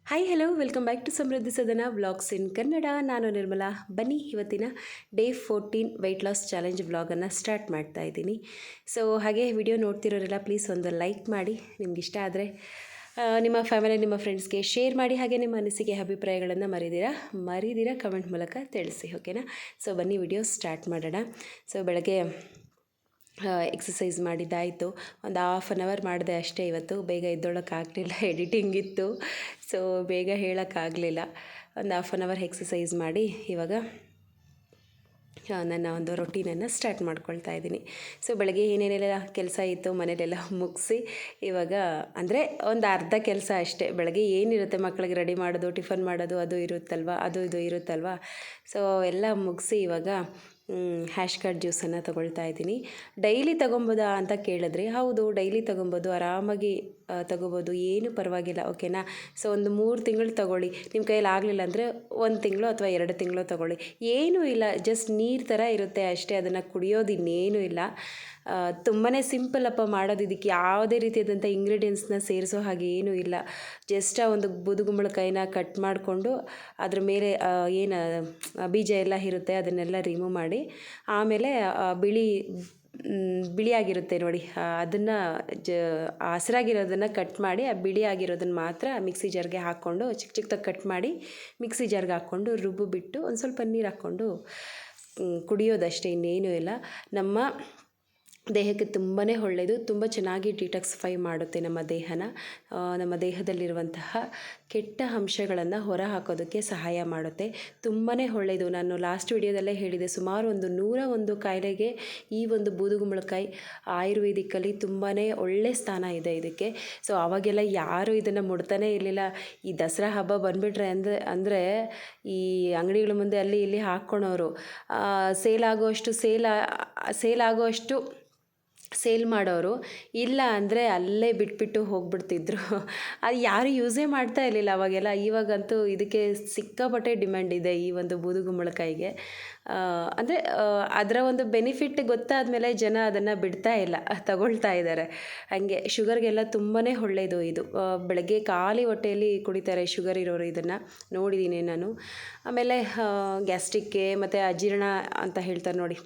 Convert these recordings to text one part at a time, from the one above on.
Hi hello welcome back to Samruddhi Sadana vlogs in Kannada. ನಾನು ನಿರ್ಮಲಾ. ಬನ್ನಿ ಇವತ್ತಿನ ಡೇ 14 ವೆಯ್ಟ್ ಲಾಸ್ ಚಾಲೆಂಜ್ ವ್ಲಾಗನ್ನು ಸ್ಟಾರ್ಟ್ ಮಾಡ್ತಾ ಇದ್ದೀನಿ. ಸೊ ಹಾಗೆ ವಿಡಿಯೋ ನೋಡ್ತಿರೋರೆಲ್ಲ ಪ್ಲೀಸ್ ಒಂದು ಲೈಕ್ ಮಾಡಿ, ನಿಮ್ಗೆ ಇಷ್ಟ ಆದರೆ ನಿಮ್ಮ ಫ್ಯಾಮಿಲಿ ನಿಮ್ಮ ಫ್ರೆಂಡ್ಸ್ಗೆ ಶೇರ್ ಮಾಡಿ. ಹಾಗೆ ನಿಮ್ಮ ಅನಿಸಿಕೆ ಅಭಿಪ್ರಾಯಗಳನ್ನು ಮರಿದಿರ ಕಮೆಂಟ್ ಮೂಲಕ ತಿಳಿಸಿ, ಓಕೆನಾ. ಸೊ ಬನ್ನಿ ವಿಡಿಯೋ ಸ್ಟಾರ್ಟ್ ಮಾಡೋಣ. ಸೊ ಬೆಳಗ್ಗೆ ಎಕ್ಸಸೈಸ್ ಮಾಡಿದ್ದಾಯಿತು. ಒಂದು ಹಾಫ್ ಆನ್ ಅವರ್ ಮಾಡಿದೆ ಅಷ್ಟೇ. ಇವತ್ತು ಬೇಗ ಎದ್ದೊಳಕ್ಕಾಗಲಿಲ್ಲ, ಎಡಿಟಿಂಗ್ ಇತ್ತು. ಸೊ ಬೇಗ ಹೇಳೋಕ್ಕಾಗಲಿಲ್ಲ. ಒಂದು ಹಾಫ್ ಆನ್ ಅವರ್ ಎಕ್ಸಸೈಸ್ ಮಾಡಿ ಇವಾಗ ನನ್ನ ಒಂದು ರೊಟೀನನ್ನು ಸ್ಟಾರ್ಟ್ ಮಾಡ್ಕೊಳ್ತಾ ಇದ್ದೀನಿ. ಸೊ ಬೆಳಗ್ಗೆ ಏನೇನೆಲ್ಲ ಕೆಲಸ ಇತ್ತು ಮನೇಲೆಲ್ಲ ಮುಗಿಸಿ ಇವಾಗ ಅಂದರೆ ಒಂದು ಅರ್ಧ ಕೆಲಸ ಅಷ್ಟೇ. ಬೆಳಗ್ಗೆ ಏನಿರುತ್ತೆ ಮಕ್ಕಳಿಗೆ ರೆಡಿ ಮಾಡೋದು, ಟಿಫನ್ ಮಾಡೋದು, ಅದು ಇದು ಇರುತ್ತಲ್ವ. ಸೊ ಎಲ್ಲ ಮುಗಿಸಿ ಇವಾಗ ಹ್ಯಾಶ್ ಕಾರ್ಡ್ ಜ್ಯೂಸನ್ನು ತೊಗೊಳ್ತಾ ಇದ್ದೀನಿ. ಡೈಲಿ ತೊಗೊಬೋದಾ ಅಂತ ಕೇಳಿದ್ರೆ, ಹೌದು ಡೈಲಿ ತೊಗೊಬೋದು, ಆರಾಮಾಗಿ ತೊಗೋಬೋದು, ಏನು ಪರವಾಗಿಲ್ಲ, ಓಕೆನಾ. ಸೊ ಒಂದು 3 ತಿಂಗಳು ತೊಗೊಳ್ಳಿ. ನಿಮ್ಮ ಕೈಯಲ್ಲಿ ಆಗಲಿಲ್ಲ ಅಂದರೆ 1 ತಿಂಗಳು ಅಥವಾ 2 ತಿಂಗಳು ತೊಗೊಳ್ಳಿ. ಏನೂ ಇಲ್ಲ, ಜಸ್ಟ್ ನೀರು ಥರ ಇರುತ್ತೆ ಅಷ್ಟೇ. ಅದನ್ನು ಕುಡಿಯೋದು ಇನ್ನೇನೂ ಇಲ್ಲ. ತುಂಬಾ ಸಿಂಪಲ್ಲಪ್ಪ ಮಾಡೋದು. ಇದಕ್ಕೆ ಯಾವುದೇ ರೀತಿಯಾದಂಥ ಇಂಗ್ರೀಡಿಯೆಂಟ್ಸ್ನ ಸೇರಿಸೋ ಹಾಗೆ ಏನೂ ಇಲ್ಲ. ಜಸ್ಟ್ ಆ ಒಂದು ಬೂದುಗುಂಬಳಕಾಯಿನ ಕಟ್ ಮಾಡಿಕೊಂಡು ಅದ್ರ ಮೇಲೆ ಏನು ಬೀಜ ಎಲ್ಲ ಇರುತ್ತೆ ಅದನ್ನೆಲ್ಲ ರಿಮೂವ್ ಮಾಡಿ, ಆಮೇಲೆ ಬಿಳಿಯಾಗಿರುತ್ತೆ ನೋಡಿ, ಅದನ್ನು ಹಸಿರಾಗಿರೋದನ್ನು ಕಟ್ ಮಾಡಿ ಆ ಬಿಳಿಯಾಗಿರೋದನ್ನು ಮಾತ್ರ ಮಿಕ್ಸಿ ಜಾರ್ಗೆ ಹಾಕ್ಕೊಂಡು ಚಿಕ್ಕ ಚಿಕ್ಕದಾಗಿ ಕಟ್ ಮಾಡಿ ಮಿಕ್ಸಿ ಜಾರ್ಗೆ ಹಾಕ್ಕೊಂಡು ರುಬ್ಬಿಬಿಟ್ಟು ಒಂದು ಸ್ವಲ್ಪ ನೀರು ಹಾಕ್ಕೊಂಡು ಕುಡಿಯೋದಷ್ಟೇ, ಇನ್ನೇನೂ ಇಲ್ಲ. ನಮ್ಮ ದೇಹಕ್ಕೆ ತುಂಬಾ ಒಳ್ಳೆಯದು. ತುಂಬ ಚೆನ್ನಾಗಿ ಡಿಟಾಕ್ಸಿಫೈ ಮಾಡುತ್ತೆ ನಮ್ಮ ದೇಹನ. ನಮ್ಮ ದೇಹದಲ್ಲಿರುವಂತಹ ಕೆಟ್ಟ ಅಂಶಗಳನ್ನು ಹೊರ ಹಾಕೋದಕ್ಕೆ ಸಹಾಯ ಮಾಡುತ್ತೆ. ತುಂಬಾ ಒಳ್ಳೆಯದು. ನಾನು ಲಾಸ್ಟ್ ವಿಡಿಯೋದಲ್ಲೇ ಹೇಳಿದೆ, ಸುಮಾರು ಒಂದು 101 ಕಾಯಿಲೆಗೆ ಈ ಒಂದು ಬೂದುಗುಂಬಳಕಾಯಿ ಆಯುರ್ವೇದಿಕ್ಕಲ್ಲಿ ತುಂಬಾ ಒಳ್ಳೆಯ ಸ್ಥಾನ ಇದೆ ಇದಕ್ಕೆ. ಸೊ ಆವಾಗೆಲ್ಲ ಯಾರು ಇದನ್ನು ಮುಡ್ತಾನೇ ಇರಲಿಲ್ಲ. ಈ ದಸರಾ ಹಬ್ಬ ಬಂದುಬಿಟ್ರೆ ಅಂದರೆ ಈ ಅಂಗಡಿಗಳ ಮುಂದೆ ಅಲ್ಲಿ ಇಲ್ಲಿ ಹಾಕ್ಕೊಳೋರು, ಸೇಲ್ ಆಗುವಷ್ಟು ಸೇಲ್ ಮಾಡೋರು, ಇಲ್ಲ ಅಂದರೆ ಅಲ್ಲೇ ಬಿಟ್ಬಿಟ್ಟು ಹೋಗ್ಬಿಡ್ತಿದ್ರು. ಅದು ಯಾರು ಯೂಸೇ ಮಾಡ್ತಾ ಇರಲಿಲ್ಲ ಅವಾಗೆಲ್ಲ. ಇವಾಗಂತೂ ಇದಕ್ಕೆ ಸಿಕ್ಕಾಪಟ್ಟೆ ಡಿಮ್ಯಾಂಡ್ ಇದೆ, ಈ ಒಂದು ಬೂದುಗುಂಬಳಕಾಯಿಗೆ. ಅಂದರೆ ಅದರ ಒಂದು ಬೆನಿಫಿಟ್ ಗೊತ್ತಾದ ಮೇಲೆ ಜನ ಅದನ್ನು ಬಿಡ್ತಾ ಇಲ್ಲ, ತಗೊಳ್ತಾ ಇದ್ದಾರೆ. ಹಾಗೆ ಶುಗರ್ಗೆಲ್ಲ ತುಂಬಾ ಒಳ್ಳೆಯದು ಇದು. ಬೆಳಗ್ಗೆ ಖಾಲಿ ಹೊಟ್ಟೆಯಲ್ಲಿ ಕುಡಿತಾರೆ ಶುಗರ್ ಇರೋರು, ಇದನ್ನು ನೋಡಿದ್ದೀನಿ ನಾನು. ಆಮೇಲೆ ಗ್ಯಾಸ್ಟ್ರಿಕ್ಗೆ ಮತ್ತು ಅಜೀರ್ಣ ಅಂತ ಹೇಳ್ತಾರೆ ನೋಡಿ,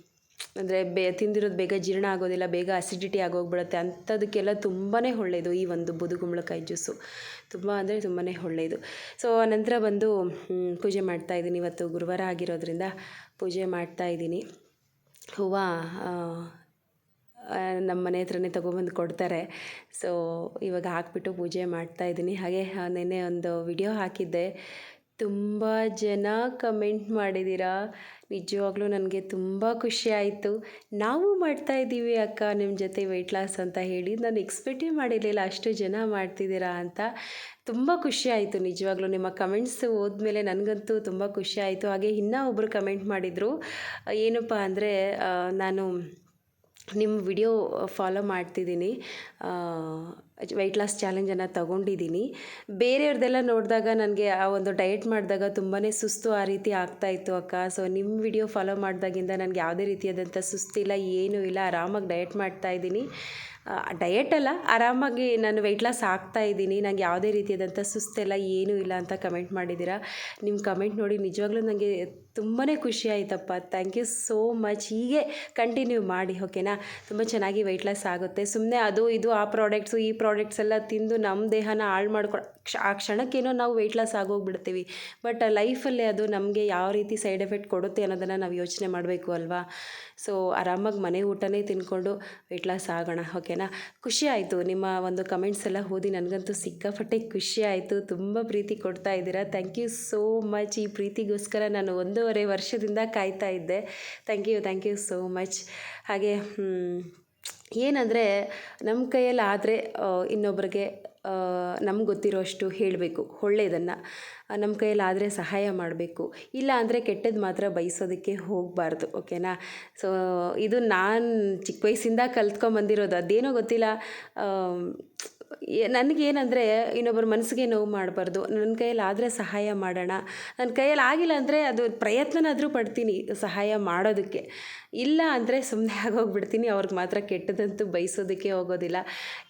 ಅಂದರೆ ತಿಂದಿರೋದು ಬೇಗ ಜೀರ್ಣ ಆಗೋದಿಲ್ಲ, ಬೇಗ ಅಸಿಡಿಟಿ ಆಗೋಗ್ಬಿಡುತ್ತೆ, ಅಂಥದಕ್ಕೆಲ್ಲ ತುಂಬಾ ಒಳ್ಳೆಯದು ಈ ಒಂದು ಬೂದುಗುಂಬಳಕಾಯಿ ಜ್ಯೂಸು. ತುಂಬ ಅಂದರೆ ತುಂಬಾ ಒಳ್ಳೆಯದು. ಸೊ ನಂತರ ಬಂದು ಪೂಜೆ ಮಾಡ್ತಾಯಿದ್ದೀನಿ. ಇವತ್ತು ಗುರುವಾರ ಆಗಿರೋದ್ರಿಂದ ಪೂಜೆ ಮಾಡ್ತಾಯಿದ್ದೀನಿ. ಹೂವು ನಮ್ಮ ಮನೆ ಹತ್ರನೇ ತೊಗೊಬಂದು ಕೊಡ್ತಾರೆ. ಸೊ ಇವಾಗ ಹಾಕ್ಬಿಟ್ಟು ಪೂಜೆ ಮಾಡ್ತಾಯಿದ್ದೀನಿ. ಹಾಗೆ ನೆನ್ನೆ ಒಂದು ವಿಡಿಯೋ ಹಾಕಿದ್ದೆ, ತುಂಬ ಜನ ಕಮೆಂಟ್ ಮಾಡಿದ್ದೀರಾ. ನಿಜವಾಗ್ಲೂ ನನಗೆ ತುಂಬ ಖುಷಿ ಆಯಿತು. ನಾವು ಮಾಡ್ತಾಯಿದ್ದೀವಿ ಅಕ್ಕ ನಿಮ್ಮ ಜೊತೆ ವೆಯ್ಟ್ ಲಾಸ್ ಅಂತ ಹೇಳಿ. ನಾನು ಎಕ್ಸ್ಪೆಕ್ಟೇ ಮಾಡಿರಲಿಲ್ಲ ಅಷ್ಟು ಜನ ಮಾಡ್ತಿದ್ದೀರಾ ಅಂತ. ತುಂಬ ಖುಷಿ ಆಯಿತು ನಿಜವಾಗ್ಲೂ. ನಿಮ್ಮ ಕಮೆಂಟ್ಸ್ ಓದ್ಮೇಲೆ ನನಗಂತೂ ತುಂಬ ಖುಷಿ ಆಯಿತು. ಹಾಗೆ ಇನ್ನೂ ಒಬ್ಬರು ಕಮೆಂಟ್ ಮಾಡಿದರು, ಏನಪ್ಪ ಅಂದರೆ ನಾನು ನಿಮ್ಮ ವಿಡಿಯೋ ಫಾಲೋ ಮಾಡ್ತಿದ್ದೀನಿ, ವೆಯ್ಟ್ ಲಾಸ್ ಚಾಲೆಂಜನ್ನು ತೊಗೊಂಡಿದ್ದೀನಿ. ಬೇರೆಯವ್ರದ್ದೆಲ್ಲ ನೋಡಿದಾಗ ನನಗೆ ಆ ಒಂದು ಡಯಟ್ ಮಾಡಿದಾಗ ತುಂಬಾ ಸುಸ್ತು ಆ ರೀತಿ ಆಗ್ತಾಯಿತ್ತು ಅಕ್ಕ. ಸೊ ನಿಮ್ಮ ವಿಡಿಯೋ ಫಾಲೋ ಮಾಡಿದಾಗಿಂದ ನನಗೆ ಯಾವುದೇ ರೀತಿಯಾದಂಥ ಸುಸ್ತಿಲ್ಲ, ಏನೂ ಇಲ್ಲ, ಆರಾಮಾಗಿ ಡಯಟ್ ಮಾಡ್ತಾಯಿದ್ದೀನಿ. ಡಯಟ್ ಅಲ್ಲ, ಆರಾಮಾಗಿ ನಾನು ವೆಯ್ಟ್ ಲಾಸ್ ಆಗ್ತಾಯಿದ್ದೀನಿ. ನನಗೆ ಯಾವುದೇ ರೀತಿಯಾದಂಥ ಸುಸ್ತೆಲ್ಲ ಏನೂ ಇಲ್ಲ ಅಂತ ಕಮೆಂಟ್ ಮಾಡಿದ್ದೀರಾ. ನಿಮ್ಮ ಕಮೆಂಟ್ ನೋಡಿ ನಿಜವಾಗ್ಲೂ ನನಗೆ ತುಂಬಾ ಖುಷಿ ಆಯಿತಪ್ಪ. Thank you so much. ಹೀಗೆ ಕಂಟಿನ್ಯೂ ಮಾಡಿ, ಓಕೆನಾ. ತುಂಬ ಚೆನ್ನಾಗಿ ವೆಯ್ಟ್ ಲಾಸ್ ಆಗುತ್ತೆ. ಸುಮ್ಮನೆ ಅದು ಇದು ಆ ಪ್ರಾಡಕ್ಟ್ಸು ಈ ಪ್ರಾಡಕ್ಟ್ಸ್ ಎಲ್ಲ ತಿಂದು ನಮ್ಮ ದೇಹನ ಹಾಳು ಆ ಕ್ಷಣಕ್ಕೇನೋ ನಾವು ವೆಯ್ಟ್ ಲಾಸ್ ಆಗೋಗ್ಬಿಡ್ತೀವಿ. ಬಟ್ ಲೈಫಲ್ಲಿ ಅದು ನಮಗೆ ಯಾವ ರೀತಿ ಸೈಡ್ ಎಫೆಕ್ಟ್ ಕೊಡುತ್ತೆ ಅನ್ನೋದನ್ನು ನಾವು ಯೋಚನೆ ಮಾಡಬೇಕು ಅಲ್ವಾ. ಸೊ ಆರಾಮಾಗಿ ಮನೆ ಊಟನೇ ತಿಂದ್ಕೊಂಡು ವೆಯ್ಟ್ ಲಾಸ್ ಆಗೋಣ, ಓಕೆನಾ. ಖುಷಿ ಆಯಿತು ನಿಮ್ಮ ಒಂದು ಕಮೆಂಟ್ಸ್ ಎಲ್ಲ ಓದಿ, ನನಗಂತೂ ಸಿಕ್ಕಾಪಟ್ಟೆ ಖುಷಿ ಆಯಿತು. ತುಂಬ ಪ್ರೀತಿ ಕೊಡ್ತಾ ಇದ್ದೀರಾ. Thank you so much. ಈ ಪ್ರೀತಿಗೋಸ್ಕರ ನಾನು 1.5 ವರ್ಷದಿಂದ ಕಾಯ್ತಾ ಇದ್ದೆ. Thank you so much. ಹಾಗೆ ಏನಂದರೆ ನಮ್ಮ ಕೈಯಲ್ಲಿ ಆದರೆ ಇನ್ನೊಬ್ಬರಿಗೆ ನಮ್ಗೆ ಗೊತ್ತಿರೋಷ್ಟು ಹೇಳಬೇಕು ಒಳ್ಳೆಯದನ್ನು. ನಮ್ಮ ಕೈಯಲ್ಲಾದರೆ ಸಹಾಯ ಮಾಡಬೇಕು, ಇಲ್ಲ ಅಂದರೆ ಕೆಟ್ಟದ್ದು ಮಾತ್ರ ಬಯಸೋದಕ್ಕೆ ಹೋಗಬಾರ್ದು, ಓಕೆನಾ. ಸೊ ಇದು ನಾನು ಚಿಕ್ಕ ವಯಸ್ಸಿಂದ ಕಲ್ತ್ಕೊಂಬಂದಿರೋದು. ಅದೇನೋ ಗೊತ್ತಿಲ್ಲ, ನನಗೇನಂದರೆ ಇನ್ನೊಬ್ಬರ ಮನಸ್ಸಿಗೆ ನೋವು ಮಾಡಬಾರ್ದು. ನನ್ನ ಕೈಯಲ್ಲಿ ಆದರೆ ಸಹಾಯ ಮಾಡೋಣ. ನನ್ನ ಕೈಯಲ್ಲಿ ಆಗಿಲ್ಲ ಅಂದರೆ ಅದು ಪ್ರಯತ್ನನಾದರೂ ಪಡ್ತೀನಿ ಸಹಾಯ ಮಾಡೋದಕ್ಕೆ. ಇಲ್ಲ ಅಂದರೆ ಸುಮ್ಮನೆ ಆಗೋಗ್ಬಿಡ್ತೀನಿ. ಅವ್ರಿಗೆ ಮಾತ್ರ ಕೆಟ್ಟದಂತೂ ಬಯಸೋದಕ್ಕೆ ಹೋಗೋದಿಲ್ಲ.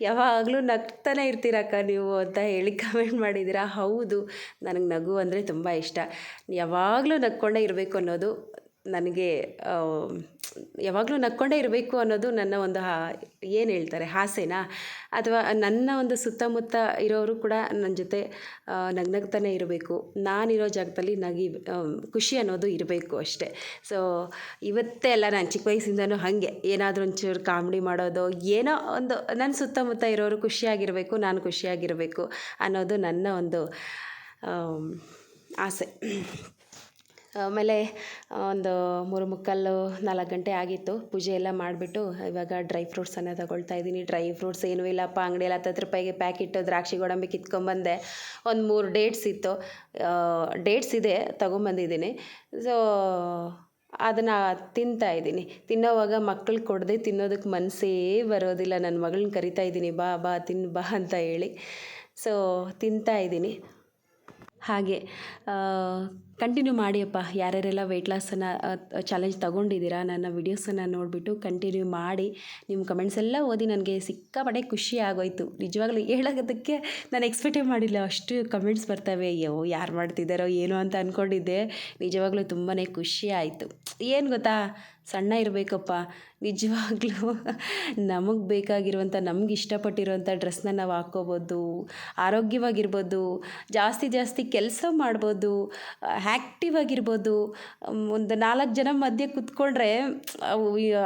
ಯಾವಾಗಲೂ ನಗ್ತಾನೆ ಇರ್ತೀರಕ್ಕ ನೀವು ಅಂತ ಹೇಳಿ ಕಮೆಂಟ್ ಮಾಡಿದ್ದೀರಾ. ಹೌದು, ನನಗೆ ನಗು ಅಂದರೆ ತುಂಬ ಇಷ್ಟ. ಯಾವಾಗಲೂ ನಕ್ಕೊಂಡೇ ಇರಬೇಕು ಅನ್ನೋದು ನನಗೆ ಯಾವಾಗಲೂ ನಕ್ಕೊಂಡೇ ಇರಬೇಕು ಅನ್ನೋದು ನನ್ನ ಒಂದು ಏನು ಹೇಳ್ತಾರೆ ಆಸೆನಾ, ಅಥವಾ ನನ್ನ ಒಂದು ಸುತ್ತಮುತ್ತ ಇರೋರು ಕೂಡ ನನ್ನ ಜೊತೆ ನಗ್ನಗ್ತಾನೆ ಇರಬೇಕು. ನಾನಿರೋ ಜಾಗದಲ್ಲಿ ಖುಷಿ ಅನ್ನೋದು ಇರಬೇಕು ಅಷ್ಟೇ. ಸೊ ಇವತ್ತೇ ಅಲ್ಲ, ನಾನು ಚಿಕ್ಕ ವಯಸ್ಸಿಂದನೂ ಹಾಗೆ ಏನಾದರೂ ಒಂಚೂರು ಕಾಮಿಡಿ ಮಾಡೋದು, ಏನೋ ಒಂದು ನನ್ನ ಸುತ್ತಮುತ್ತ ಇರೋರು ಖುಷಿಯಾಗಿರಬೇಕು, ನಾನು ಖುಷಿಯಾಗಿರಬೇಕು ಅನ್ನೋದು ನನ್ನ ಒಂದು ಆಸೆ. ಆಮೇಲೆ ಒಂದು 3:45 4 ಗಂಟೆ ಆಗಿತ್ತು. ಪೂಜೆ ಎಲ್ಲ ಮಾಡಿಬಿಟ್ಟು ಇವಾಗ ಡ್ರೈ ಫ್ರೂಟ್ಸನ್ನು ತಗೊಳ್ತಾ ಇದ್ದೀನಿ. ಡ್ರೈ ಫ್ರೂಟ್ಸ್ ಏನೂ ಇಲ್ಲಪ್ಪ, ಅಂಗಡಿಯಲ್ಲಿ 10 ರೂಪಾಯಿಗೆ ಪ್ಯಾಕೆಟು ದ್ರಾಕ್ಷಿ ಗೋಡಂಬಿ ಕಿತ್ಕೊಂಬಂದೆ. ಒಂದು 3 ಡೇಟ್ಸ್ ಇತ್ತು, ಡೇಟ್ಸ್ ಇದೆ, ತೊಗೊಂಬಂದಿದ್ದೀನಿ. ಸೊ ಅದನ್ನು ತಿಂತಾಯಿದ್ದೀನಿ. ತಿನ್ನೋವಾಗ ಮಕ್ಳಿಗೆ ಕೊಡದೆ ತಿನ್ನೋದಕ್ಕೆ ಮನಸ್ಸೇ ಬರೋದಿಲ್ಲ. ನನ್ನ ಮಗಳನ್ನ ಕರಿತಾ ಇದ್ದೀನಿ, ಬಾ ಬಾ ತಿನ್ನು ಬಾ ಅಂತ ಹೇಳಿ. ಸೊ ತಿಂತಾಯಿದ್ದೀನಿ. ಹಾಗೆ ಕಂಟಿನ್ಯೂ ಮಾಡಿಯಪ್ಪ, ಯಾರ್ಯಾರೆಲ್ಲ ವೆಯ್ಟ್ ಲಾಸನ್ನು ಚಾಲೆಂಜ್ ತೊಗೊಂಡಿದ್ದೀರಾ, ನನ್ನ ವಿಡಿಯೋಸನ್ನು ನೋಡಿಬಿಟ್ಟು ಕಂಟಿನ್ಯೂ ಮಾಡಿ. ನಿಮ್ಮ ಕಮೆಂಟ್ಸ್ ಎಲ್ಲ ಓದಿ ನನಗೆ ಸಿಕ್ಕಾಪಟ್ಟೆ ಖುಷಿ ಆಗೋಯ್ತು. ನಿಜವಾಗ್ಲೂ ಹೇಳೋದಕ್ಕೆ ನಾನು ಎಕ್ಸ್ಪೆಕ್ಟೇ ಮಾಡಿಲ್ಲ, ಅಷ್ಟು ಕಮೆಂಟ್ಸ್ ಬರ್ತವೆ. ಅಯ್ಯೋ ಯಾರು ಮಾಡ್ತಿದ್ದಾರೋ ಏನೋ ಅಂತ ಅಂದ್ಕೊಂಡಿದ್ದೆ. ನಿಜವಾಗ್ಲೂ ತುಂಬಾ ಖುಷಿ ಆಯಿತು. ಏನು ಗೊತ್ತಾ, ಸಣ್ಣ ಇರಬೇಕಪ್ಪ, ನಿಜವಾಗ್ಲೂ ನಮಗೆ ಬೇಕಾಗಿರುವಂಥ, ನಮ್ಗೆ ಇಷ್ಟಪಟ್ಟಿರುವಂಥ ಡ್ರೆಸ್ನ ನಾವು ಹಾಕ್ಕೋಬೋದು, ಆರೋಗ್ಯವಾಗಿರ್ಬೋದು, ಜಾಸ್ತಿ ಕೆಲಸ ಮಾಡ್ಬೋದು, ಆ್ಯಕ್ಟಿವ್ ಆಗಿರ್ಬೋದು. ಒಂದು 4 ಜನ ಮಧ್ಯೆ ಕೂತ್ಕೊಂಡ್ರೆ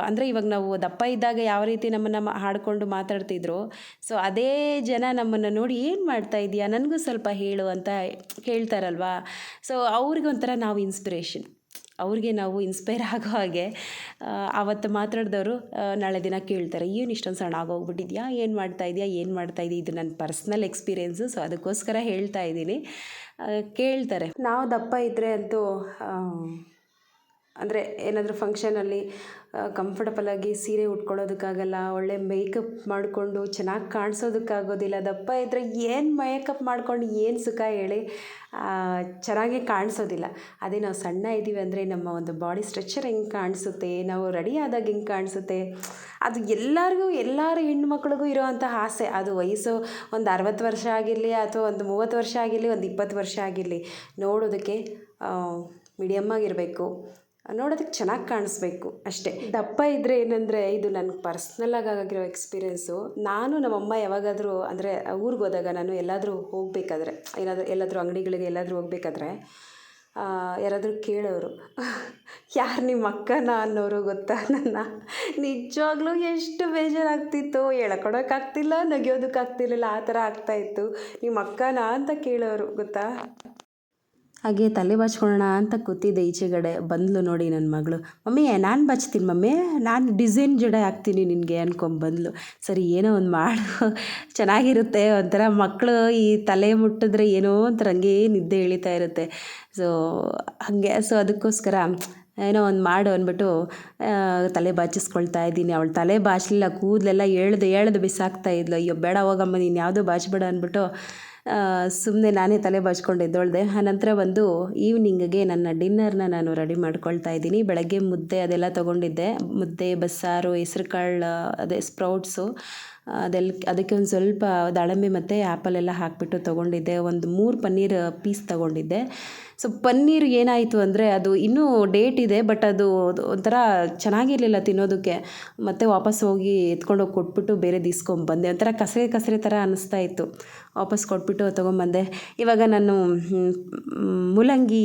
ಅಂದರೆ ಇವಾಗ ನಾವು ದಪ್ಪ ಇದ್ದಾಗ ಯಾವ ರೀತಿ ನಮ್ಮನ್ನು ಹಾಡಿಕೊಂಡು ಮಾತಾಡ್ತಿದ್ರು, ಸೊ ಅದೇ ಜನ ನಮ್ಮನ್ನು ನೋಡಿ ಏನು ಮಾಡ್ತಾ ಇದೀಯಾ, ನನಗೂ ಸ್ವಲ್ಪ ಹೇಳು ಅಂತ ಕೇಳ್ತಾರಲ್ವಾ. ಸೊ ಅವ್ರಿಗೊಂಥರ ನಾವು ಇನ್ಸ್ಪಿರೇಷನ್, ಅವ್ರಿಗೆ ನಾವು ಇನ್ಸ್ಪೈರ್ ಆಗೋ ಹಾಗೆ. ಆವತ್ತು ಮಾತಾಡಿದವರು ನಾಳೆ ದಿನ ಕೇಳ್ತಾರೆ, ಏನು ಇಷ್ಟೊಂದು ಸಣ್ಣ ಆಗೋಗ್ಬಿಟ್ಟಿದ್ಯಾ, ಏನು ಮಾಡ್ತಾಯಿದ್ಯಾ. ಇದು ನನ್ನ ಪರ್ಸ್ನಲ್ ಎಕ್ಸ್ಪೀರಿಯೆನ್ಸು. ಸೊ ಅದಕ್ಕೋಸ್ಕರ ಹೇಳ್ತಾ ಇದ್ದೀನಿ. ಕೇಳ್ತಾರೆ. ನಾವು ದಪ್ಪ ಇದ್ದರೆ ಅಂತೂ ಅಂದರೆ ಏನಾದರೂ ಫಂಕ್ಷನಲ್ಲಿ ಕಂಫರ್ಟಬಲಾಗಿ ಸೀರೆ ಉಟ್ಕೊಳ್ಳೋದಕ್ಕಾಗಲ್ಲ, ಒಳ್ಳೆ ಮೇಕಪ್ ಮಾಡಿಕೊಂಡು ಚೆನ್ನಾಗಿ ಕಾಣಿಸೋದಕ್ಕಾಗೋದಿಲ್ಲ. ದಪ್ಪ ಇದ್ದರೆ ಏನು ಮೇಕಪ್ ಮಾಡ್ಕೊಂಡು ಏನು ಸುಖ ಹೇಳಿ, ಚೆನ್ನಾಗೇ ಕಾಣಿಸೋದಿಲ್ಲ. ಅದೇ ನಾವು ಸಣ್ಣ ಇದ್ದೀವಿ ಅಂದರೆ ನಮ್ಮ ಒಂದು ಬಾಡಿ ಸ್ಟ್ರಕ್ಚರ್ ಹೆಂಗೆ ಕಾಣಿಸುತ್ತೆ, ನಾವು ರೆಡಿ ಆದಾಗ ಹೆಂಗೆ ಕಾಣಿಸುತ್ತೆ, ಅದು ಎಲ್ಲರ ಹೆಣ್ಮಕ್ಳಿಗೂ ಇರೋವಂಥ ಆಸೆ. ಅದು ವಯಸ್ಸು ಒಂದು 60 ವರ್ಷ ಆಗಿರಲಿ, ಅಥವಾ ಒಂದು 30 ವರ್ಷ ಆಗಿರಲಿ, ಒಂದು 20 ವರ್ಷ ಆಗಿರಲಿ, ನೋಡೋದಕ್ಕೆ ಮೀಡಿಯಮ್ ಆಗಿರಬೇಕು, ನೋಡೋದಕ್ಕೆ ಚೆನ್ನಾಗಿ ಕಾಣಿಸ್ಬೇಕು ಅಷ್ಟೇ. ದಪ್ಪ ಇದ್ದರೆ ಏನಂದರೆ, ಇದು ನನಗೆ ಪರ್ಸ್ನಲ್ಲಾಗಿ ಆಗಿರೋ ಎಕ್ಸ್ಪೀರಿಯೆನ್ಸು. ನಾನು ನಮ್ಮಮ್ಮ ಯಾವಾಗಾದರೂ ಅಂದರೆ ಊರಿಗೆ ಹೋದಾಗ, ನಾನು ಎಲ್ಲಾದರೂ ಹೋಗಬೇಕಾದ್ರೆ, ಎಲ್ಲಾದರೂ ಅಂಗಡಿಗಳಿಗೆ ಎಲ್ಲಾದರೂ ಹೋಗ್ಬೇಕಾದ್ರೆ ಯಾರಾದರೂ ಕೇಳೋರು, ಯಾರು ನಿಮ್ಮ ಅಕ್ಕನ ಅನ್ನೋರು ಗೊತ್ತಾ. ನನ್ನ ನಿಜವಾಗ್ಲೂ ಎಷ್ಟು ಬೇಜಾರಾಗ್ತಿತ್ತು, ಹೇಳ್ಕೊಡೋಕ್ಕಾಗ್ತಿಲ್ಲ, ನಗಿಯೋದಕ್ಕಾಗ್ತಿರ್ಲಿಲ್ಲ, ಆ ಥರ ಆಗ್ತಾಯಿತ್ತು. ನಿಮ್ಮ ಅಕ್ಕನ ಅಂತ ಕೇಳೋರು ಗೊತ್ತಾ. ಹಾಗೆ ತಲೆ ಬಾಚ್ಕೊಳ್ಳೋಣ ಅಂತ ಕೂತಿದ್ದೆ, ಈಚೆಗಡೆ ಬಂದಳು ನೋಡಿ ನನ್ನ ಮಗಳು. ಮಮ್ಮಿ ನಾನು ಬಾಚ್ತೀನಿ ಮಮ್ಮಿ, ನಾನು ಡಿಸೈನ್ ಜಡೆ ಹಾಕ್ತೀನಿ ನಿನಗೆ ಅನ್ಕೊಂಬಂದ್ಲು. ಸರಿ ಏನೋ ಒಂದು ಮಾಡು, ಚೆನ್ನಾಗಿರುತ್ತೆ. ಒಂಥರ ಮಕ್ಕಳು ಈ ತಲೆ ಮುಟ್ಟಿದ್ರೆ ಏನೋ ಒಂಥರ ಹಂಗೆ ನಿದ್ದೆ ಎಳಿತಾ ಇರುತ್ತೆ. ಸೊ ಹಾಗೆ, ಸೊ ಅದಕ್ಕೋಸ್ಕರ ಏನೋ ಒಂದು ಮಾಡು ಅಂದ್ಬಿಟ್ಟು ತಲೆ ಬಾಚಿಸ್ಕೊಳ್ತಾ ಇದ್ದೀನಿ. ಅವಳು ತಲೆ ಬಾಚಲಿಲ್ಲ, ಕೂದಲೆಲ್ಲ ಎಳ್ದು ಬಿಸಾಕ್ತಾ ಇದ್ಲು. ಅಯ್ಯೋ ಬೇಡ ಹೋಗಮ್ಮ, ನೀನು ಯಾವುದೂ ಬಾಚಬೇಡ ಅಂದ್ಬಿಟ್ಟು ಸುಮ್ಮನೆ ನಾನೇ ತಲೆ ಬಾಚ್ಕೊಂಡು ಎದ್ದೊಳ್ದೆ. ಆನಂತರ ಬಂದು ಈವ್ನಿಂಗಿಗೆ ನನ್ನ ಡಿನ್ನರ್ನ ನಾನು ರೆಡಿ ಮಾಡ್ಕೊಳ್ತಾ ಇದ್ದೀನಿ. ಬೆಳಗ್ಗೆ ಮುದ್ದೆ ಅದೆಲ್ಲ ತೊಗೊಂಡಿದ್ದೆ, ಮುದ್ದೆ, ಬಸ್ಸಾರು, ಹೆಸ್ರು ಕಾಳು, ಅದೇ ಸ್ಪ್ರೌಟ್ಸು, ಅದಕ್ಕೆ ಒಂದು ಸ್ವಲ್ಪ ದಾಳಿಂಬೆ ಮತ್ತು ಆ್ಯಪಲೆಲ್ಲ ಹಾಕಿಬಿಟ್ಟು ತೊಗೊಂಡಿದ್ದೆ. ಒಂದು 3 ಪನ್ನೀರ್ ಪೀಸ್ ತೊಗೊಂಡಿದ್ದೆ. ಸೊ ಪನ್ನೀರ್ ಏನಾಯಿತು ಅಂದರೆ, ಅದು ಇನ್ನೂ ಡೇಟ್ ಇದೆ, ಬಟ್ ಅದು ಒಂಥರ ಚೆನ್ನಾಗಿರಲಿಲ್ಲ ತಿನ್ನೋದಕ್ಕೆ. ಮತ್ತೆ ವಾಪಸ್ ಹೋಗಿ ಎತ್ಕೊಂಡೋಗಿ ಕೊಟ್ಬಿಟ್ಟು ಬೇರೆ ಬಂದೆ. ಒಂಥರ ಕಸರೆ ಥರ ಅನ್ನಿಸ್ತಾ ಇತ್ತು. ವಾಪಸ್ ಕೊಟ್ಬಿಟ್ಟು ತೊಗೊಂಬಂದೆ. ಇವಾಗ ನಾನು ಮೂಲಂಗಿ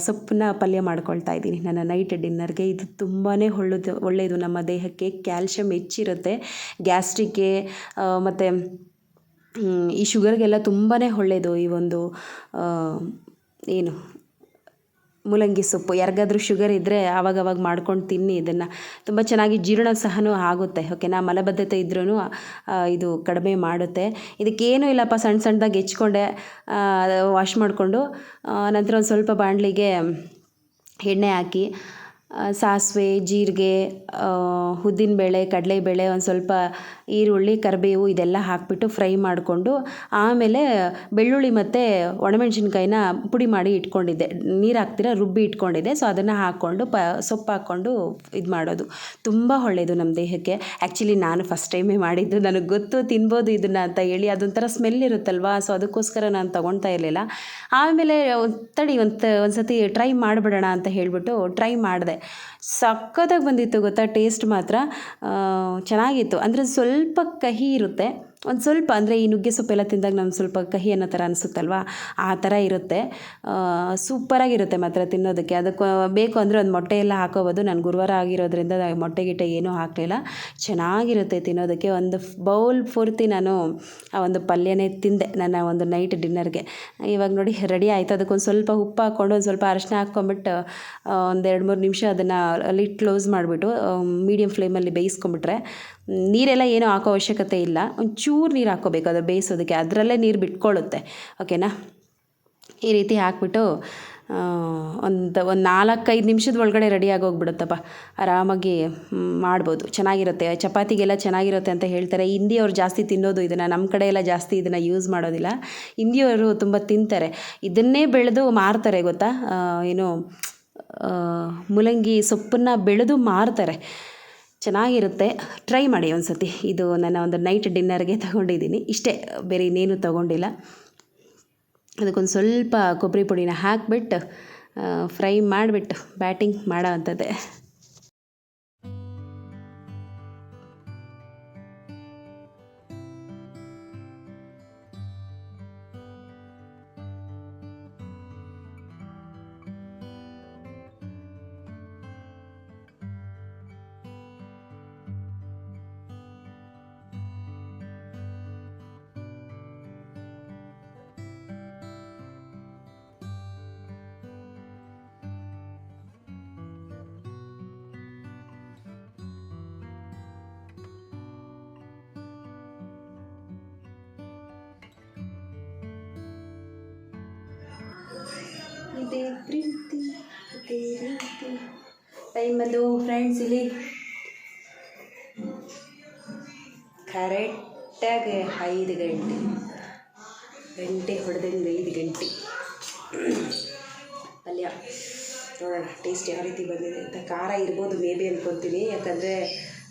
ಸೊಪ್ಪನ್ನ ಪಲ್ಯ ಮಾಡ್ಕೊಳ್ತಾ ಇದ್ದೀನಿ ನನ್ನ ನೈಟ್ ಡಿನ್ನರ್ಗೆ. ಇದು ತುಂಬಾ ಒಳ್ಳೆಯದು ನಮ್ಮ ದೇಹಕ್ಕೆ, ಕ್ಯಾಲ್ಶಿಯಂ ಹೆಚ್ಚಿರುತ್ತೆ, ಗ್ಯಾಸ್ಟ್ರಿಕ್ಗೆ ಮತ್ತು ಈ ಶುಗರ್ಗೆಲ್ಲ ತುಂಬಾ ಒಳ್ಳೆಯದು ಈ ಒಂದು ಏನು ಮೂಲಂಗಿ ಸೊಪ್ಪು. ಯಾರಿಗಾದ್ರೂ ಶುಗರ್ ಇದ್ದರೆ ಆವಾಗವಾಗ ಮಾಡ್ಕೊಂಡು ತಿನ್ನಿ. ಇದನ್ನು ತುಂಬ ಚೆನ್ನಾಗಿ ಜೀರ್ಣ ಸಹನೂ ಆಗುತ್ತೆ. ಓಕೆನಾ. ಮಲಬದ್ಧತೆ ಇದ್ರೂ ಇದು ಕಡಿಮೆ ಮಾಡುತ್ತೆ. ಇದಕ್ಕೇನೂ ಇಲ್ಲಪ್ಪ, ಸಣ್ಣದಾಗಿ ಹೆಚ್ಕೊಂಡೆ, ವಾಶ್ ಮಾಡಿಕೊಂಡು ನಂತರ ಒಂದು ಸ್ವಲ್ಪ ಬಾಣಲಿಗೆ ಎಣ್ಣೆ ಹಾಕಿ ಸಾಸಿವೆ, ಜೀರಿಗೆ, ಉದ್ದಿನಬೇಳೆ, ಕಡಲೆಬೇಳೆ, ಒಂದು ಸ್ವಲ್ಪ ಈರುಳ್ಳಿ, ಕರಿಬೇವು ಇದೆಲ್ಲ ಹಾಕಿಬಿಟ್ಟು ಫ್ರೈ ಮಾಡಿಕೊಂಡು ಆಮೇಲೆ ಬೆಳ್ಳುಳ್ಳಿ ಮತ್ತು ಒಣಮೆಣ್ಸಿನ್ಕಾಯಿನ ಪುಡಿ ಮಾಡಿ ಇಟ್ಕೊಂಡಿದ್ದೆ, ನೀರು ಹಾಕ್ತೀರ ರುಬ್ಬಿ ಇಟ್ಕೊಂಡಿದ್ದೆ. ಸೊ ಅದನ್ನು ಹಾಕ್ಕೊಂಡು ಸೊಪ್ಪು ಹಾಕ್ಕೊಂಡು ಇದು ಮಾಡೋದು ತುಂಬ ಒಳ್ಳೆಯದು ನಮ್ಮ ದೇಹಕ್ಕೆ. ಆ್ಯಕ್ಚುಲಿ ನಾನು ಫಸ್ಟ್ ಟೈಮೇ ಮಾಡಿದ್ದು, ನನಗೆ ಗೊತ್ತು ತಿನ್ಬೋದು ಇದನ್ನು ಅಂತ ಹೇಳಿ, ಅದೊಂಥರ ಸ್ಮೆಲ್ ಇರುತ್ತಲ್ವ, ಸೊ ಅದಕ್ಕೋಸ್ಕರ ನಾನು ತೊಗೊಳ್ತಾ ಇರಲಿಲ್ಲ. ಆಮೇಲೆ ತಡಿ ಒಂದು ಸತಿ ಟ್ರೈ ಮಾಡಿಬಿಡೋಣ ಅಂತ ಹೇಳಿಬಿಟ್ಟು ಟ್ರೈ ಮಾಡಿದೆ. ಸಖತ್ತಾಗಿ ಬಂದಿತ್ತು ಗೊತ್ತಾ, ಟೇಸ್ಟ್ ಮಾತ್ರ ಚೆನ್ನಾಗಿತ್ತು. ಅಂದರೆ ಸ್ವಲ್ಪ ಕಹಿ ಇರುತ್ತೆ, ಒಂದು ಸ್ವಲ್ಪ, ಅಂದರೆ ಈ ನುಗ್ಗೆ ಸೊಪ್ಪೆಲ್ಲ ತಿಂದಾಗ ನಮ್ಗೆ ಸ್ವಲ್ಪ ಕಹಿ ಅನ್ನೋ ಥರ ಅನಿಸುತ್ತಲ್ವ, ಆ ಥರ ಇರುತ್ತೆ. ಸೂಪರಾಗಿರುತ್ತೆ ಮಾತ್ರ ತಿನ್ನೋದಕ್ಕೆ. ಅದಕ್ಕೆ ಬೇಕು ಅಂದರೆ ಒಂದು ಮೊಟ್ಟೆ ಎಲ್ಲ ಹಾಕೋಬೋದು. ನಾನು ಗುರುವಾರ ಆಗಿರೋದ್ರಿಂದ ಮೊಟ್ಟೆ ಗಿಟ್ಟೆ ಏನೂ ಹಾಕಲಿಲ್ಲ. ಚೆನ್ನಾಗಿರುತ್ತೆ ತಿನ್ನೋದಕ್ಕೆ. ಒಂದು ಬೌಲ್ ಪೂರ್ತಿ ನಾನು ಆ ಒಂದು ಪಲ್ಯನೇ ತಿಂದೆ ನನ್ನ ಒಂದು ನೈಟ್ ಡಿನ್ನರ್ಗೆ. ಇವಾಗ ನೋಡಿ ರೆಡಿ ಆಯಿತು. ಅದಕ್ಕೊಂದು ಸ್ವಲ್ಪ ಉಪ್ಪು ಹಾಕ್ಕೊಂಡು ಒಂದು ಸ್ವಲ್ಪ ಅರಶಿನ ಹಾಕ್ಕೊಂಬಿಟ್ಟು ಒಂದು 2-3 ನಿಮಿಷ ಅದನ್ನು ಲಿಡ್ ಕ್ಲೋಸ್ ಮಾಡಿಬಿಟ್ಟು ಮೀಡಿಯಮ್ ಫ್ಲೇಮಲ್ಲಿ ಬೇಯಿಸ್ಕೊಂಬಿಟ್ರೆ, ನೀರೆಲ್ಲ ಏನೂ ಹಾಕೋ ಅವಶ್ಯಕತೆ ಇಲ್ಲ. ಒಂಚೂರು ನೀರು ಹಾಕ್ಕೋಬೇಕು ಅದು ಬೇಯಿಸೋದಕ್ಕೆ, ಅದರಲ್ಲೇ ನೀರು ಬಿಟ್ಕೊಳ್ಳುತ್ತೆ. ಓಕೆನಾ? ಈ ರೀತಿ ಹಾಕ್ಬಿಟ್ಟು ಒಂದು 4-5 ನಿಮಿಷದ ಒಳಗಡೆ ರೆಡಿಯಾಗಿ ಹೋಗ್ಬಿಡುತ್ತಪ್ಪ. ಆರಾಮಾಗಿ ಮಾಡ್ಬೋದು, ಚೆನ್ನಾಗಿರುತ್ತೆ. ಚಪಾತಿಗೆಲ್ಲ ಚೆನ್ನಾಗಿರುತ್ತೆ ಅಂತ ಹೇಳ್ತಾರೆ. ಹಿಂದಿಯವ್ರು ಜಾಸ್ತಿ ತಿನ್ನೋದು ಇದನ್ನು, ನಮ್ಮ ಕಡೆ ಎಲ್ಲ ಜಾಸ್ತಿ ಇದನ್ನು ಯೂಸ್ ಮಾಡೋದಿಲ್ಲ. ಹಿಂದಿಯವರು ತುಂಬ ತಿಂತಾರೆ, ಇದನ್ನೇ ಬೆಳೆದು ಮಾರ್ತಾರೆ ಗೊತ್ತಾ. ಏನು ಮೂಲಂಗಿ ಸೊಪ್ಪನ್ನು ಬೆಳೆದು ಮಾರ್ತಾರೆ. ಚೆನ್ನಾಗಿರುತ್ತೆ, ಟ್ರೈ ಮಾಡಿ ಒಂದು ಸತಿ. ಇದು ನನ್ನ ಒಂದು ನೈಟ್ ಡಿನ್ನರ್ಗೆ ತೊಗೊಂಡಿದ್ದೀನಿ, ಇಷ್ಟೇ, ಬೇರೆ ಇನ್ನೇನು ತೊಗೊಂಡಿಲ್ಲ. ಅದಕ್ಕೊಂದು ಸ್ವಲ್ಪ ಕೊಬ್ಬರಿ ಪುಡಿನ ಹಾಕಿಬಿಟ್ಟು ಫ್ರೈ ಮಾಡಿಬಿಟ್ಟು ಬ್ಯಾಟಿಂಗ್ ಮಾಡೋ ಅಂಥದ್ದೇ. ಇದೇ ಪ್ರೀತಿ ಇದೇ ರೀತಿ. ಟೈಮ್ ಬಂದು ಫ್ರೆಂಡ್ಸ್ ಇಲ್ಲಿ ಕರೆಕ್ಟಾಗಿ 5 ಗಂಟೆ ಹೊಡೆದಂಗೆ 5 ಗಂಟೆ. ಪಲ್ಯ ನೋಡೋಣ ಟೇಸ್ಟ್ ಯಾವ ರೀತಿ ಬಂದಿದೆ ಅಂತ. ಖಾರ ಇರ್ಬೋದು ಮೇ ಬಿ ಅಂದ್ಕೊತೀನಿ, ಯಾಕಂದರೆ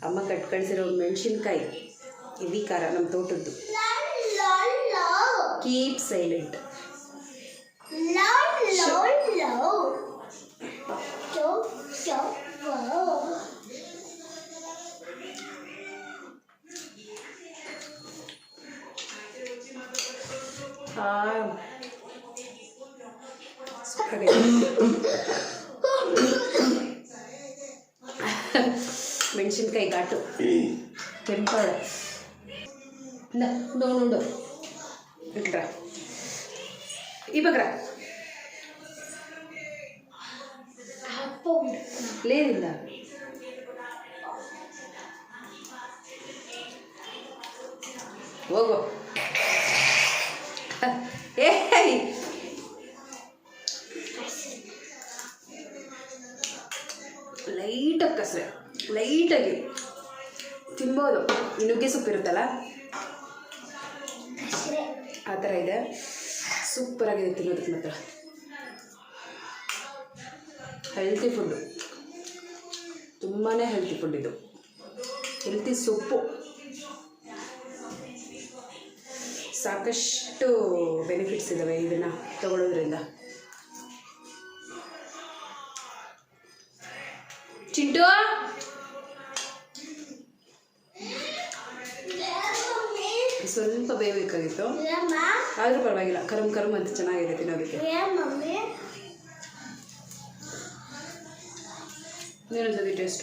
ಅಮ್ಮ ಕಳ್ಸಿರೋ ಮೆಣಸಿನ್ಕಾಯಿ ಹೆವಿ ಖಾರ, ನಮ್ಮ ತೋಟದ್ದು. Keep silent. ಮೆಣಸಿನ್ಕಾಯಿ ಘಾಟು ಕೆಂಪಾಳೆ ನೋಡು ಇಟ್ರ ಇವಾಗ లేదిందా ಹೋಗು. ಏಯ್ ಲೈಟಾಗಿ ಕಸರೆ, ಲೈಟಾಗಿ ತಿನ್ಬೋದು. ನುಗ್ಗೆ ಸೊಪ್ಪು ಇರುತ್ತಲ್ಲ ಆ ಥರ ಇದೆ. ಸೂಪರಾಗಿದೆ ತಿನ್ನೋದಕ್ಕೆ. ಮಾತ್ರ ಹೆಲ್ತಿ ಫುಡ್ಡು, ತುಂಬಾ ಹೆಲ್ತಿ ಫುಡ್ ಇದು. ಹೆಲ್ತಿ ಸೊಪ್ಪು, ಸಾಕಷ್ಟು ಬೆನಿಫಿಟ್ಸ್ ಇದ್ದಾವೆ ಇದನ್ನು ತಗೊಳ್ಳೋದ್ರಿಂದ. ಚಿಂಟು ಸ್ವಲ್ಪ ಬೇಯಬೇಕಾಗಿತ್ತು, ಆದರೂ ಪರವಾಗಿಲ್ಲ. ಕರಮ್ ಅಂತ ಚೆನ್ನಾಗಿದೆ ತಿನ್ನೋದಕ್ಕೆ. ಇನ್ನೊಂದ್ಸತಿ ಟೇಸ್ಟ್.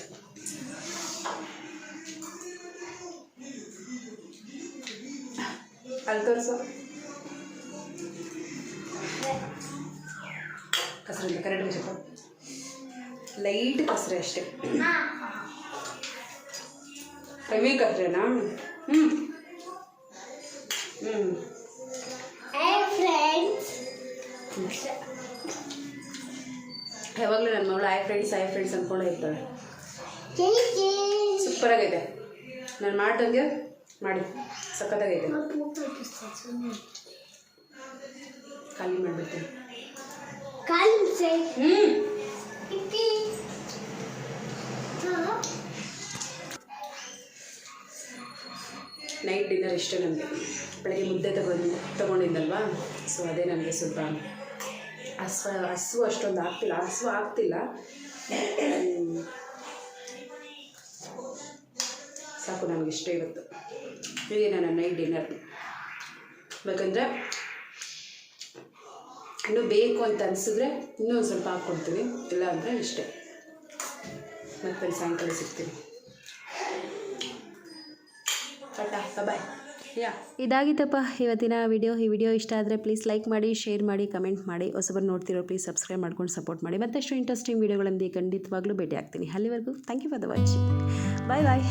ಅಲ್ಲಿ ತೋರಿಸು. ಕಸರಿಂದ ಕರೆಕ್ಟ್ ಸ್ವಲ್ಪ ಲೈಟ್ ಕಸರೆ ಅಷ್ಟೇ. ಹೆವಿ ಕಸರೆನಾ? ಯಾವಾಗಲೂ ನನ್ನ ಮಗಳು ಆಯ್ ಫ್ರೆಂಡ್ಸ್ ಅಂದ್ಕೊಂಡೇ ಇರ್ತಾಳೆ. ಸೂಪರಾಗೈತೆ. ನಾನು ಮಾಡ್ದಂಗೆ ಮಾಡಿ ಸಖತ್ತಾಗೈತೆ. ಖಾಲಿ ಮಾಡಿಬಿಡ್ತೀನಿ. ನೈಟ್ ಡಿನ್ನರ್ ಇಷ್ಟೇ ನನಗೆ. ಬೆಳಗ್ಗೆ ಮುದ್ದೆ ತಗೊಂಡಿದ್ದಲ್ವಾ, ಸೊ ಅದೇ ನನಗೆ ಸ್ವಲ್ಪ ಹಸು ಅಷ್ಟೊಂದು ಆಗ್ತಿಲ್ಲ. ಸಾಕು ನನಗಿಷ್ಟ ಇವತ್ತು. ಹೀಗೆ ನನ್ನ ನೈಟ್ ಡಿನ್ನರ್. ಬೇಕಂದರೆ ಇನ್ನೂ ಬೇಕು ಅಂತ ಅನಿಸಿದ್ರೆ ಇನ್ನೂ ಒಂದು ಸ್ವಲ್ಪ ಹಾಕ್ಕೊಡ್ತೀನಿ, ಇಲ್ಲ ಅಂದರೆ ಇಷ್ಟೇ. ಮತ್ತೆ ಸಾಯಂಕಾಲ ಸಿಗ್ತೀನಿ. ಬಾಯ್. ಇದಾಗಿತ್ತಪ್ಪ ಇವತ್ತಿನ ವಿಡಿಯೋ. ಈ ವಿಡಿಯೋ ಇಷ್ಟ ಆದರೆ ಪ್ಲೀಸ್ ಲೈಕ್ ಮಾಡಿ, ಶೇರ್ ಮಾಡಿ, ಕಮೆಂಟ್ ಮಾಡಿ. ಹೊಸಬರು ನೋಡ್ತಿರೋ ಪ್ಲೀಸ್ ಸಬ್ಸ್ಕ್ರೈಬ್ ಮಾಡ್ಕೊಂಡು ಸಪೋರ್ಟ್ ಮಾಡಿ. ಮತ್ತಷ್ಟು ಇಂಟ್ರೆಸ್ಟಿಂಗ್ ವಿಡಿಯೋಗಳೊಂದಿಗೆ ಖಂಡಿತವಾಗ್ಲೂ ಭೇಟಿ ಆಗ್ತೀನಿ. ಅಲ್ಲಿವರೆಗೂ thank you for the watching. Bye.